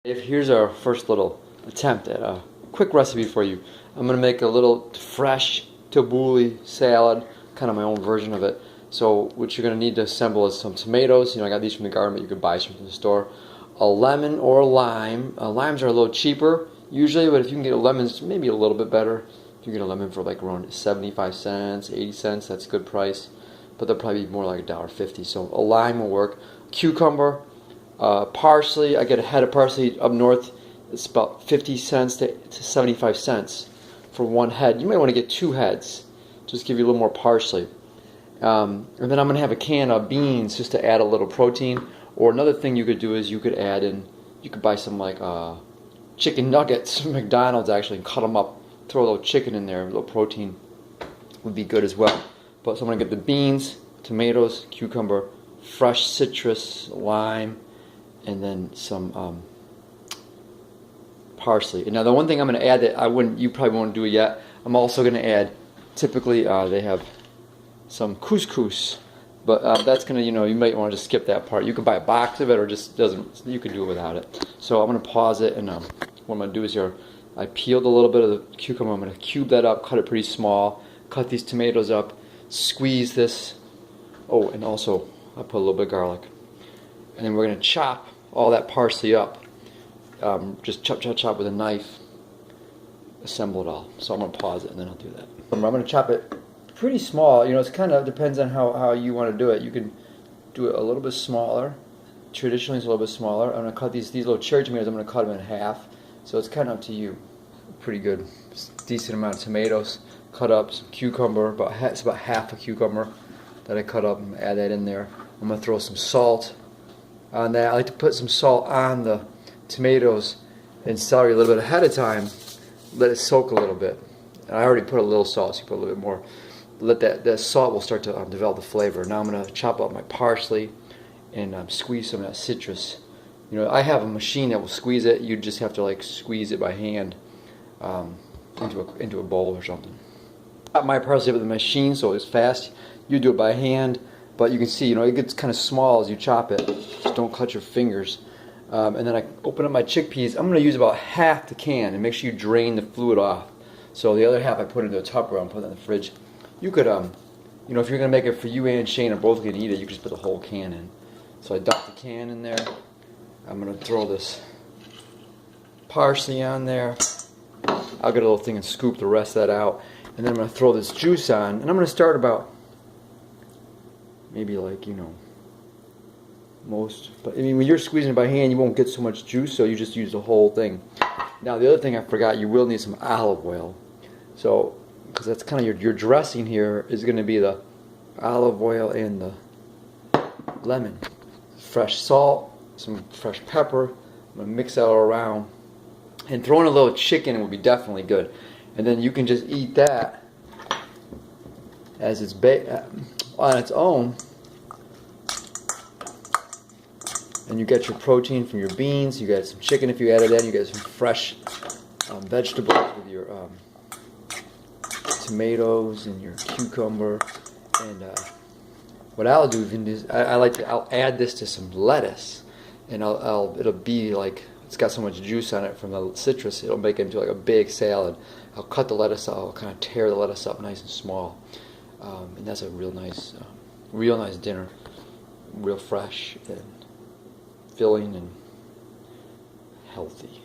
Here's our first little attempt at a quick recipe for you. I'm going to make a little fresh Tabouli salad, kind of my own version of it. So what you're going to need to assemble is some tomatoes. I got these from the garden, but you could buy some from the store. A lemon or a lime. Limes are a little cheaper usually, but if you can get a lemon, it's maybe a little bit better. If you get a lemon for like around 75 cents, 80 cents, that's a good price. But they'll probably be more like $1.50. So a lime will work. Cucumber. Parsley, I get a head of parsley up north. It's about 50 cents to 75 cents for one head. You might want to get 2 heads, just give you a little more parsley. And then I'm going to have a can of beans just to add a little protein. Or another thing you could do is you could add in, you could buy some like chicken nuggets from McDonald's actually and cut them up, throw a little chicken in there, a little protein would be good as well. But so I'm going to get the beans, tomatoes, cucumber, fresh citrus, lime, and then some parsley. And now the one thing I'm going to add that you probably won't do it yet, I'm also going to add, typically they have some couscous, but that's going to, you might want to just skip that part. You can buy a box of it or just you can do it without it. So I'm going to pause it, and what I'm going to do is here, I peeled a little bit of the cucumber, I'm going to cube that up, cut it pretty small, cut these tomatoes up, squeeze this, oh, and also I put a little bit of garlic. And then we're going to chop all that parsley up. Just chop with a knife. Assemble it all. So I'm going to pause it and then I'll do that. I'm going to chop it pretty small. It kind of depends on how you want to do it. You can do it a little bit smaller. Traditionally it's a little bit smaller. I'm going to cut these little cherry tomatoes, I'm going to cut them in half. So it's kind of up to you. Pretty good. Decent amount of tomatoes. Cut up some cucumber. It's about half a cucumber that I cut up. I'm going to add that in there. I'm going to throw some salt on that. I like to put some salt on the tomatoes and celery a little bit ahead of time. Let it soak a little bit. And I already put a little salt, so you put a little bit more. Let that salt will start to develop the flavor. Now I'm going to chop up my parsley and squeeze some of that citrus. I have a machine that will squeeze it. You just have to like squeeze it by hand into a bowl or something. Chop my parsley with the machine, so it's fast. You do it by hand. But you can see, it gets kind of small as you chop it. Just don't cut your fingers. And then I open up my chickpeas. I'm going to use about half the can, and make sure you drain the fluid off. So the other half I put into a Tupperware and put it in the fridge. You could, if you're going to make it for you and Shane are both going to eat it, you could just put the whole can in. So I dump the can in there. I'm going to throw this parsley on there. I'll get a little thing and scoop the rest of that out. And then I'm going to throw this juice on. And I'm going to start about maybe like, most. But when you're squeezing it by hand, you won't get so much juice, so you just use the whole thing. Now the other thing I forgot, you will need some olive oil. So, because that's kind of your dressing here is going to be the olive oil and the lemon. Fresh salt, some fresh pepper. I'm going to mix that all around. And throwing a little chicken would be definitely good. And then you can just eat that as it's on its own, and you get your protein from your beans, you get some chicken if you added in, you get some fresh vegetables with your tomatoes and your cucumber, and what I'll do is I'll add this to some lettuce, and it'll be like, it's got so much juice on it from the citrus, it'll make it into like a big salad. I'll cut the lettuce out, I'll kind of tear the lettuce up nice and small. And that's a real nice dinner, real fresh and filling and healthy.